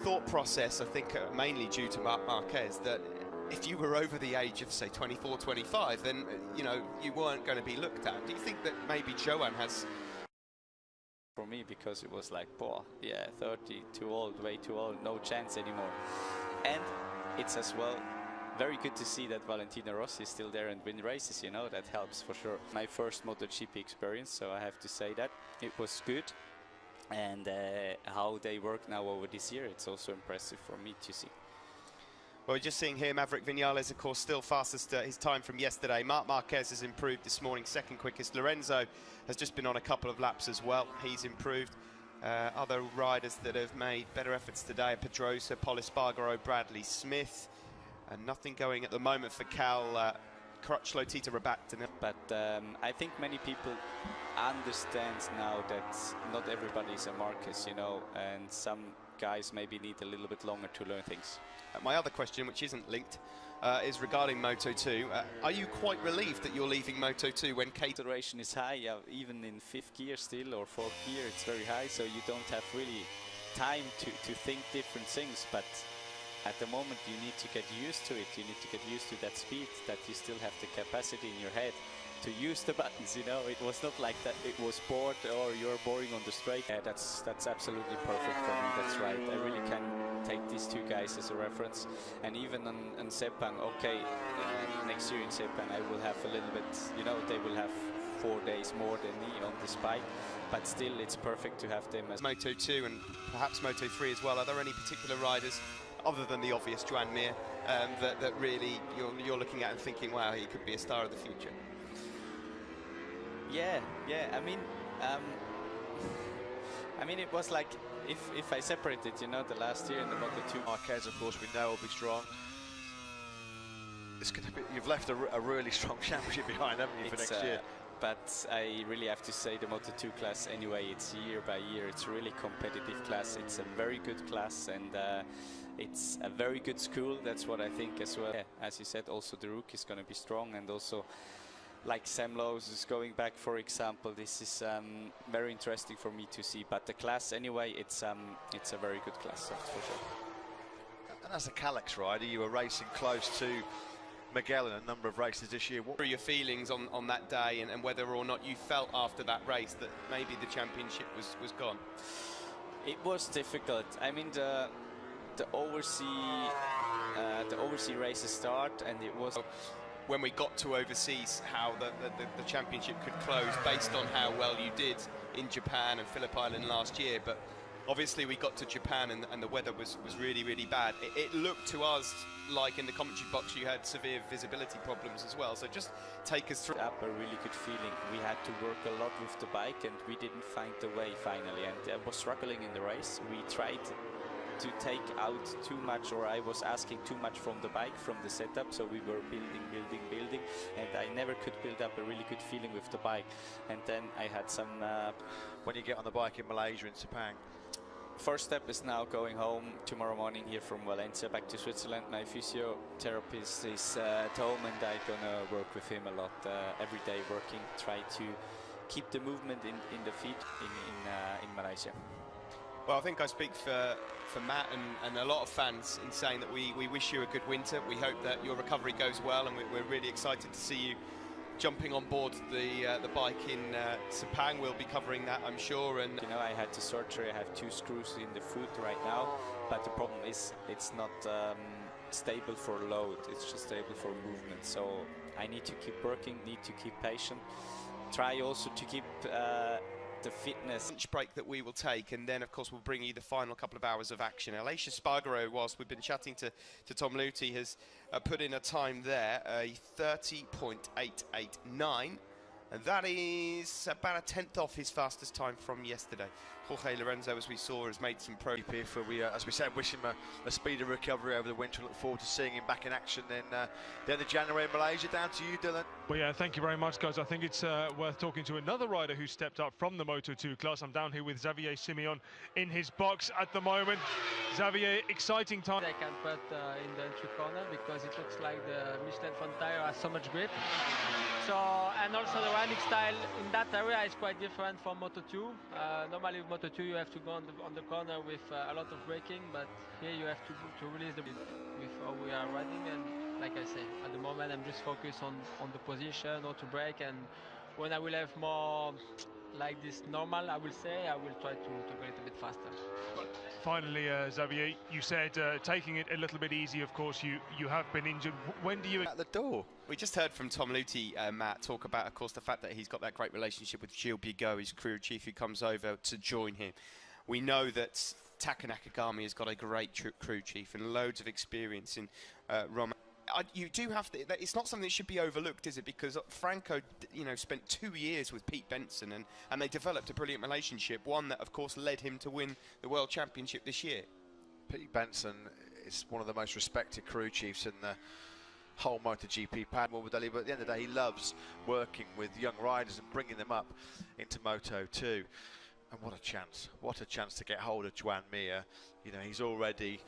thought process, I think, mainly due to Marc Marquez, that if you were over the age of, say, 24, 25, then, you know, you weren't going to be looked at. Do you think that maybe Johan has... For me, because it was like, boah, yeah, 30, too old, way too old, no chance anymore. And it's as well very good to see that Valentino Rossi is still there and win races, you know, that helps for sure. My first MotoGP experience, so I have to say that. It was good. And how they work now over this year, it's also impressive for me to see. Well, we're just seeing here Maverick Vinales, of course, still fastest his time from yesterday. Marc Marquez has improved this morning, second quickest. Lorenzo has just been on a couple of laps as well. He's improved. Other riders that have made better efforts today: Pedrosa, Pol Espargaro, Bradley Smith. And nothing going at the moment for Cal Crutchlow, Tita Rabat. But I think many people understand now that not everybody is a Marquez, you know, and some guys maybe need a little bit longer to learn things. My other question, which isn't linked, is regarding Moto2. Are you quite relieved that you're leaving Moto2 when Acceleration is high, even in 5th gear still, or 4th gear, it's very high, so you don't have really time to think different things, but at the moment you need to get used to it. You need to get used to that speed, that you still have the capacity in your head to use the buttons, you know. It was not like that it was bored or you're boring on the straight. Yeah, that's absolutely perfect for me, that's right. I really can take these two guys as a reference. And even on Sepang, okay, next year in Sepang I will have a little bit, you know, they will have 4 days more than me on this bike, but still it's perfect to have them as Moto2 and perhaps Moto3 as well. Are there any particular riders, other than the obvious Joan Mir, that really you're looking at and thinking, wow, he could be a star of the future? Yeah, I mean, it was like, if I separated, you know, the last year in the Moto2. Marquez, of course, we know will be strong. It's going to be, you've left a really strong championship behind, haven't you, for next year? But I really have to say the Moto2 class anyway, it's year by year, it's a really competitive class, it's a very good class, and it's a very good school, that's what I think as well. Yeah, as you said, also the rookie is going to be strong, and also like Sam Lowes is going back, for example. This is very interesting for me to see, but the class anyway, it's a very good class, that's for sure. And as a Calex rider, you were racing close to Miguel in a number of races this year. What were your feelings on that day, and whether or not you felt after that race that maybe the championship was gone? It was difficult. I mean, the overseas races start, and it was... When we got to overseas, how the championship could close based on how well you did in Japan and Phillip Island last year, but obviously we got to Japan and the weather was really, really bad. It looked to us like in the commentary box you had severe visibility problems as well, so just take us through. Up a really good feeling. We had to work a lot with the bike and we didn't find the way finally, and I was struggling in the race. We tried to take out too much, or I was asking too much from the bike, from the setup, so we were building, and I never could build up a really good feeling with the bike. And then I had some... When you get on the bike in Malaysia, in Sepang? First step is now going home tomorrow morning here from Valencia back to Switzerland. My physiotherapist is at home, and I'm gonna work with him a lot every day, try to keep the movement in the feet in Malaysia. Well, I think I speak for Matt and a lot of fans in saying that we wish you a good winter. We hope that your recovery goes well, and we're really excited to see you jumping on board the bike in Sepang. We'll be covering that, I'm sure. And you know, I had the surgery. I have 2 screws in the foot right now, but the problem is it's not stable for load. It's just stable for movement. So I need to keep working, need to keep patient. Try also to keep the fitness. Lunch break that we will take, and then of course we'll bring you the final couple of hours of action. Aleix Espargaro, whilst we've been chatting to Tom Luthi, has put in a time there, a 30.889, and that is about a 10th off his fastest time from yesterday. Jorge Lorenzo, as we saw, has made some progress. As we said, wish him a speedy recovery over the winter. Look forward to seeing him back in action then the end of January in Malaysia. Down to you, Dylan. Well, yeah, thank you very much, guys. I think it's worth talking to another rider who stepped up from the Moto2 class. I'm down here with Xavier Simeon in his box at the moment. Xavier, exciting time. I can put in the entry corner because it looks like the Michelin front tire has so much grip. So, and also the riding style in that area is quite different from Moto2. Normally with Moto2 you have to go on the corner with a lot of braking, but here you have to release the with how we are riding. And like I say, at the moment I'm just focused on the position, how to brake, and when I will have more like this normal, I will say, I will try to go a little bit faster. Finally, Xavier, you said taking it a little bit easy. Of course, you have been injured. When do you... At the door. We just heard from Tom Luthi, Matt, talk about, of course, the fact that he's got that great relationship with Gilles Bigot, his crew chief, who comes over to join him. We know that Taka Nakagami has got a great crew chief and loads of experience in Roman. You do have to, it's not something that should be overlooked, is it? Because Franco, you know, spent 2 years with Pete Benson and they developed a brilliant relationship, one that, of course, led him to win the World Championship this year. Pete Benson is one of the most respected crew chiefs in the whole MotoGP pad, Morbidelli, but at the end of the day, he loves working with young riders and bringing them up into Moto2. And what a chance to get hold of Joan Mir. You know, he's already,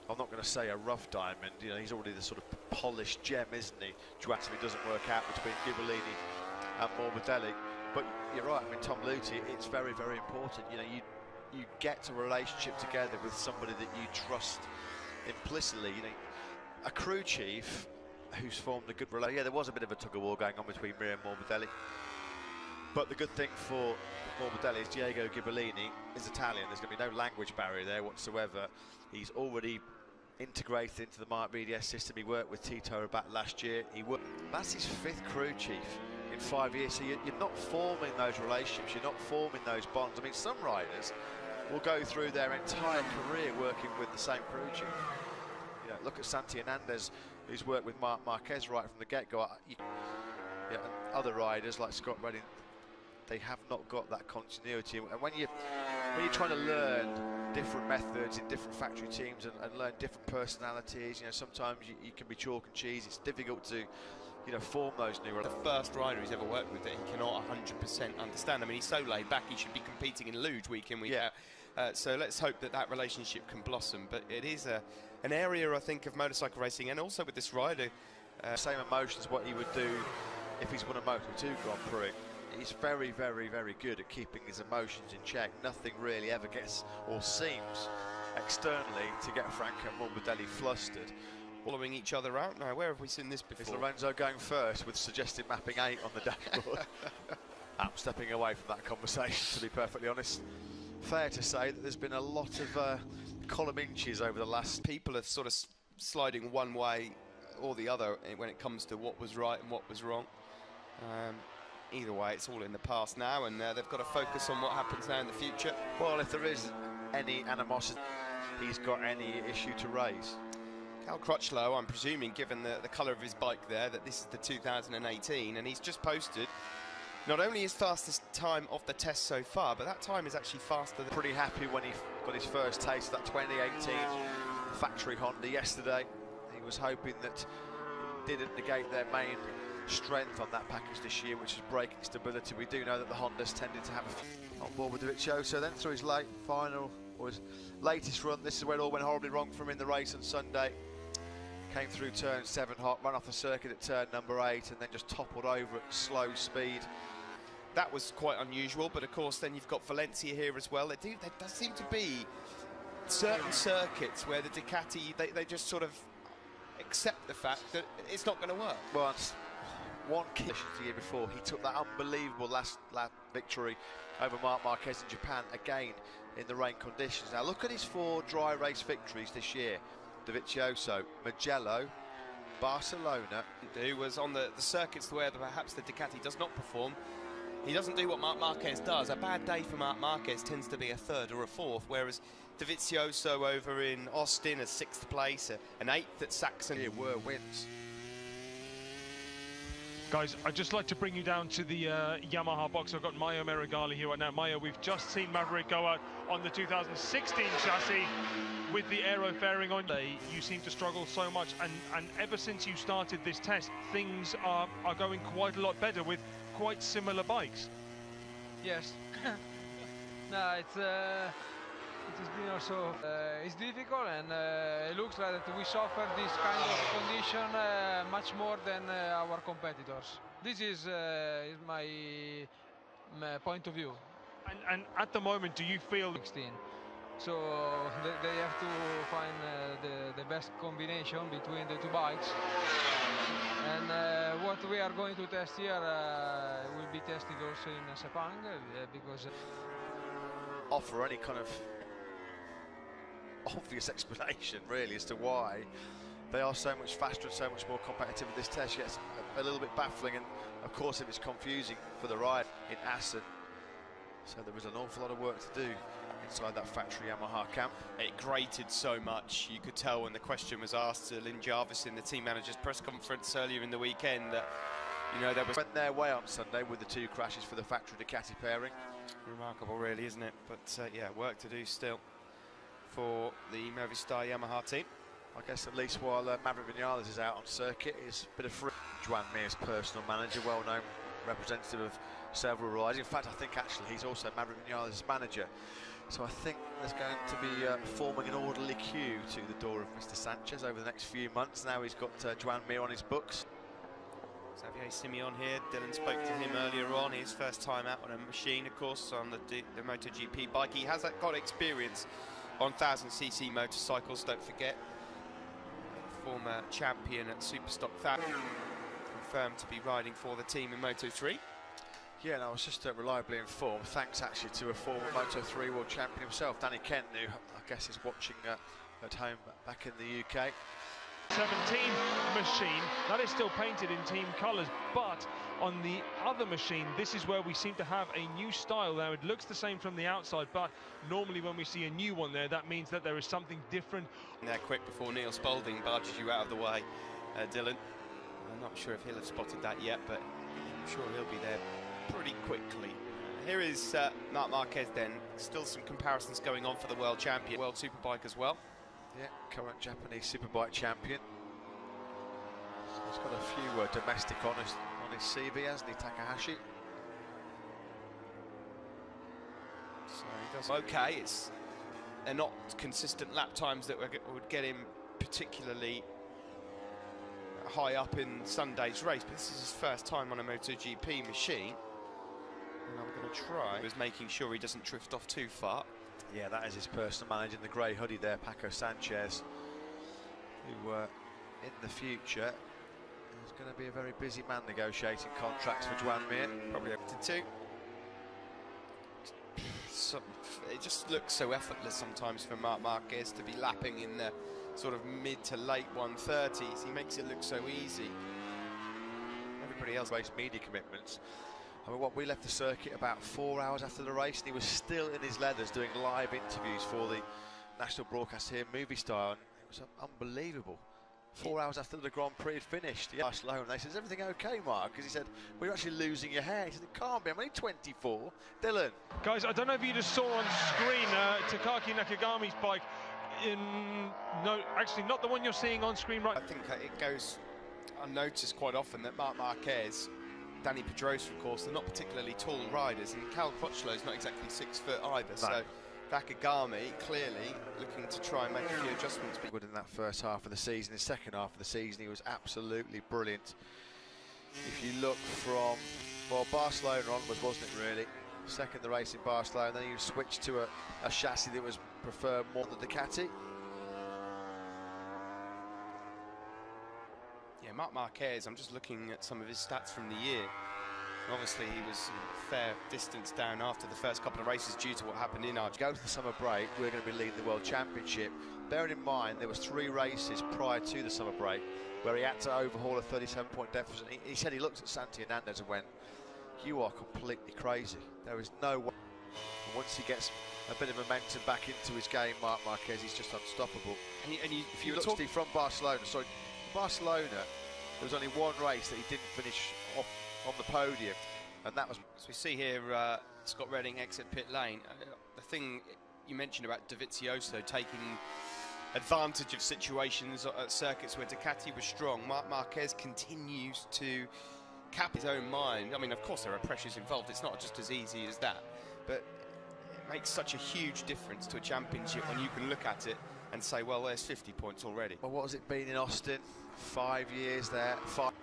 I'm not going to say a rough diamond, you know, he's already the sort of polished gem, isn't he? Joan, if it doesn't work out between Ghibellini and Morbidelli. But you're right, I mean, Tom Luthi, it's very, very important. You know, you get a relationship together with somebody that you trust implicitly. You know, a crew chief who's formed a good relationship. Yeah, there was a bit of a tug-of-war going on between Mir and Morbidelli. But the good thing for Morbidelli is Diego Ghibellini is Italian. There's going to be no language barrier there whatsoever. He's already integrated into the Mark BDS system. He worked with Tito Rabat last year. That's his 5th crew chief in 5 years. So you're not forming those relationships. You're not forming those bonds. I mean, some riders will go through their entire career working with the same crew chief. You know, look at Santi Hernandez, who's worked with Marc Marquez right from the get-go. Yeah, and other riders like Scott Redding, they have not got that continuity. And when you're trying to learn different methods in different factory teams and learn different personalities, you know, sometimes you can be chalk and cheese. It's difficult to, you know, form those new relationships. The first rider he's ever worked with that he cannot 100% understand. I mean, he's so laid back, he should be competing in Luge week in, week out. So let's hope that that relationship can blossom. But it is an area, I think, of motorcycle racing, and also with this rider. Same emotions what he would do if he's won a Moto2 Grand Prix. He's very, very, very good at keeping his emotions in check. Nothing really ever gets or seems externally to get Franco Morbidelli flustered. Following each other out now. Where have we seen this before? Is Lorenzo going first with suggested mapping 8 on the dashboard? I'm stepping away from that conversation, to be perfectly honest. Fair to say that there's been a lot of column inches over the last... People are sort of sliding one way or the other when it comes to what was right and what was wrong. Either way, it's all in the past now, and they've got to focus on what happens now in the future. Well, if there is any animosity, he's got any issue to raise. Cal Crutchlow, I'm presuming, given the colour of his bike there, that this is the 2018, and he's just posted not only his fastest time of the test so far, but that time is actually faster than... Pretty happy when he got his first taste of that 2018 factory Honda yesterday. He was hoping that it didn't negate their main strength on that package this year, which is braking stability. We do know that the Hondas tended to have on board with Dovizioso. Then through his his latest run, this is where it all went horribly wrong for him in the race on Sunday. Came through turn 7 hot, ran off the circuit at turn number 8, and then just toppled over at slow speed. That was quite unusual, but of course then you've got Valencia here as well. There does seem to be certain circuits where the Ducati, they just sort of accept the fact that it's not going to work. Well, one key the year before, he took that unbelievable last lap victory over Marc Marquez in Japan, again in the rain conditions. Now look at his 4 dry race victories this year. Dovizioso, Mugello, Barcelona. Who was on the circuits where perhaps the Ducati does not perform. He doesn't do what Marc Marquez does. A bad day for Marc Marquez tends to be a 3rd or a 4th, whereas Dovizioso over in Austin, a 6th place, an 8th at Saxon. Here were wins. Guys, I'd just like to bring you down to the Yamaha box. I've got Maio Meregali here right now. Maio, we've just seen Maverick go out on the 2016 chassis with the aero fairing on. You seem to struggle so much, and ever since you started this test, things are going quite a lot better with quite similar bikes. Yes. No, it has been also it's difficult, and it looks like that we suffer this kind of condition much more than our competitors. This is my point of view. And at the moment, do you feel 16? So they have to find the best combination between the two bikes. And what we are going to test here will be tested also in Sepang, because offer any kind of obvious explanation really as to why they are so much faster and so much more competitive in this test. Yes, a little bit baffling, and of course if it's confusing for the ride in Assen. So there was an awful lot of work to do inside that factory Yamaha camp. It grated so much. You could tell when the question was asked to Lynn Jarvis in the team manager's press conference earlier in the weekend that, you know, there was... Went their way on Sunday with the two crashes for the factory Ducati pairing. Remarkable really, isn't it? But yeah, work to do still for the Movistar Yamaha team. I guess at least while Maverick Vinales is out on circuit, is a bit of free. Joan Mir's personal manager, well-known representative of several rides. In fact, I think actually he's also Maverick Vinales' manager. So I think there's going to be forming an orderly queue to the door of Mr. Sanchez over the next few months. Now he's got Joan Mir on his books. Xavier Simeon here. Dylan spoke to him earlier on. His first time out on a machine, of course, on the MotoGP bike. He has got experience on 1000cc motorcycles, don't forget. Former champion at Superstock 1000. Confirmed to be riding for the team in Moto3. Yeah, and I was just reliably informed, thanks actually to a former Moto3 world champion himself, Danny Kent, who I guess is watching at home back in the UK. 17 machine, that is still painted in team colours, but on the other machine, this is where we seem to have a new style. Now, it looks the same from the outside, but normally when we see a new one there, that means that there is something different. And they're quick before Neil Spalding barges you out of the way, Dylan. I'm not sure if he'll have spotted that yet, but I'm sure he'll be there pretty quickly. Here is Marc Marquez then. Still some comparisons going on for the world champion, world superbike as well. Yeah, current Japanese superbike champion. So he's got a few domestic on his CV, hasn't he, Takahashi? So he does okay. They're not consistent lap times that would get him particularly high up in Sunday's race, but this is his first time on a MotoGP machine. And I'm going to try. He was making sure he doesn't drift off too far. Yeah, that is his personal manager in the grey hoodie there, Paco Sanchez, who in the future is going to be a very busy man negotiating contracts for Joan Mir. Probably up to 2. So, it just looks so effortless sometimes for Marc Marquez to be lapping in the sort of mid to late 130s. He makes it look so easy. Everybody else race media commitments. I mean, we left the circuit about 4 hours after the race, and he was still in his leathers doing live interviews for the national broadcast here, Movistar, and it was unbelievable. 4 hours after the Grand Prix had finished, yeah, Barcelona, they said, "Is everything okay, Mark?" Because he said, "We're actually losing your hair." He said, "It can't be, I'm only 24. Dylan. Guys, I don't know if you just saw on screen Takaki Nakagami's bike. No, actually not the one you're seeing on screen right. I think it goes unnoticed quite often that Marc Marquez, Danny Pedrosa, of course, they're not particularly tall riders, and Cal Crutchlow's not exactly 6 foot either. No. So Nakagami clearly looking to try and make a few adjustments. Good in that first half of the season. The second half of the season, he was absolutely brilliant. If you look from, well, Barcelona onwards, wasn't it really? Second the race in Barcelona, then he switched to a chassis that was preferred more than the Ducati. Yeah, Marc Marquez, I'm just looking at some of his stats from the year. Obviously, he was a fair distance down after the first couple of races due to what happened in Argentina. Go to the summer break, we're going to be leading the World Championship. Bearing in mind, there was 3 races prior to the summer break where he had to overhaul a 37-point deficit. He said he looked at Santi Hernandez and went, "You are completely crazy. There is no way." And once he gets a bit of momentum back into his game, Marc Marquez, he's just unstoppable. If you look, Steve, from Barcelona, There was only one race that he didn't finish off on the podium, and that was... So we see here Scott Redding exit pit lane. The thing you mentioned about Dovizioso taking advantage of situations at circuits where Ducati was strong, Marc Marquez continues to cap his own mind. I mean, of course there are pressures involved, it's not just as easy as that, but it makes such a huge difference to a championship when you can look at it and say, well, there's 50 points already. Well, what has it been in Austin? 5 years there. That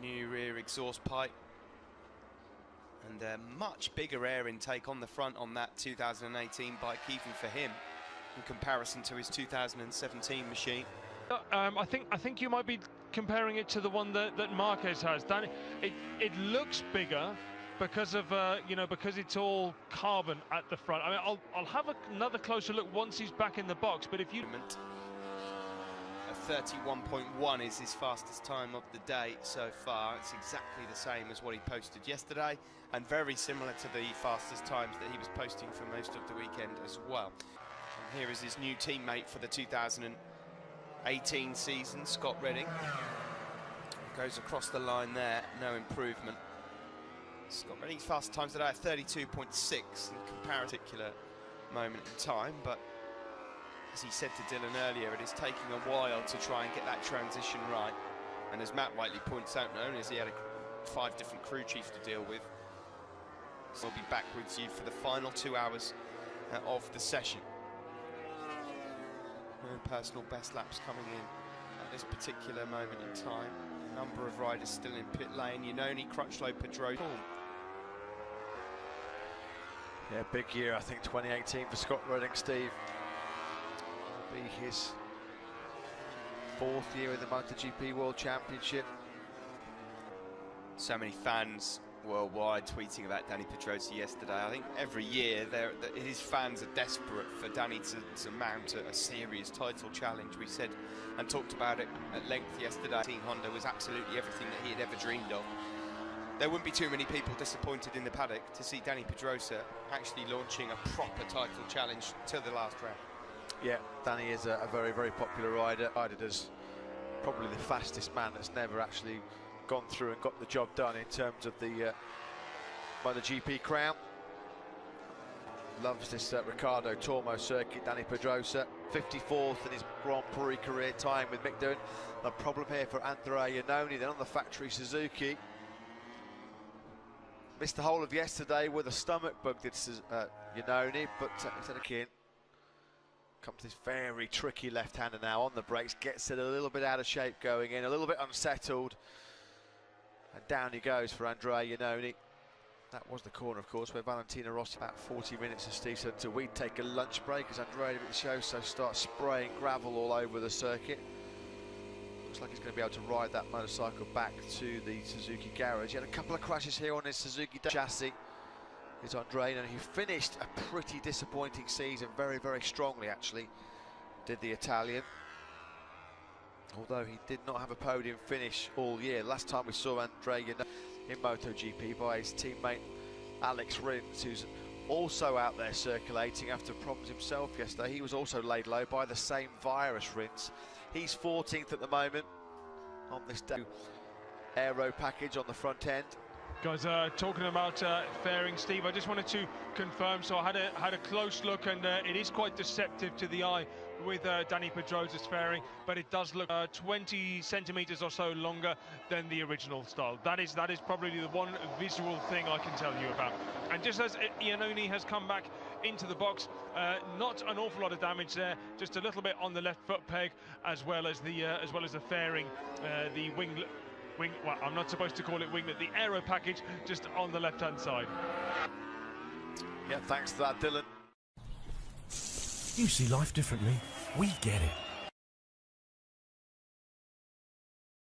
new rear exhaust pipe and a much bigger air intake on the front on that 2018 bike, even for him, in comparison to his 2017 machine. I think you might be comparing it to the one that Marquez has. Danny, it looks bigger because of because it's all carbon at the front. I mean, I'll have another closer look once he's back in the box. But if you... 31.1 is his fastest time of the day so far. It's exactly the same as what he posted yesterday, and very similar to the fastest times that he was posting for most of the weekend as well. And here is his new teammate for the 2018 season, Scott Redding. Goes across the line there, no improvement. Scott Redding's fastest times today are 32.6 in particular moment in time, but as he said to Dylan earlier, it is taking a while to try and get that transition right. And as Matt rightly points out, not only has he had 5 different crew chiefs to deal with, so we'll be back with you for the final 2 hours of the session. No personal best laps coming in at this particular moment in time. A number of riders still in pit lane. Iannone, Crutchlow, Pedrosa. Yeah, big year, I think, 2018 for Scott Redding, Steve. Be his 4th year in the MotoGP World Championship. So many fans worldwide tweeting about Dani Pedrosa yesterday. I think every year his fans are desperate for Dani to mount a serious title challenge. We said and talked about it at length yesterday. Team Honda was absolutely everything that he had ever dreamed of. There wouldn't be too many people disappointed in the paddock to see Dani Pedrosa actually launching a proper title challenge to the last round. Yeah, Danny is a very, very popular rider. As probably the fastest man that's never actually gone through and got the job done in terms of the MotoGP crown. Loves this Ricardo Tormo circuit, Dani Pedrosa. 54th in his Grand Prix career, tying with Mick Doohan. The problem here for Andrea Iannone, then on the factory Suzuki. Missed the whole of yesterday with a stomach bug, did Iannone, but instead of keen. Comes this very tricky left-hander now on the brakes, gets it a little bit out of shape going in, a little bit unsettled. And down he goes for Andrea Iannone. That was the corner, of course, where Valentino Rossi, about 40 minutes, as Steve said, until we take a lunch break as Andrea Dovizioso starts spraying gravel all over the circuit. Looks like he's going to be able to ride that motorcycle back to the Suzuki garage. He had a couple of crashes here on his Suzuki chassis. Is Andrea, and he finished a pretty disappointing season, very, very strongly actually, did the Italian. Although he did not have a podium finish all year. Last time we saw Andrea in MotoGP by his teammate Alex Rins, who's also out there circulating after problems himself yesterday. He was also laid low by the same virus, Rins. He's 14th at the moment on this day. Aero package on the front end. Guys, talking about fairing, Steve, I just wanted to confirm. So I had a close look, and it is quite deceptive to the eye with Dani Pedrosa's fairing, but it does look 20 centimeters or so longer than the original style. That is probably the one visual thing I can tell you about. And just as Iannone has come back into the box, not an awful lot of damage there, just a little bit on the left foot peg, as well as the fairing, the wing. Well, I'm not supposed to call it winglet, the aero package just on the left-hand side. Yeah, thanks for that, Dylan. You see life differently. We get it.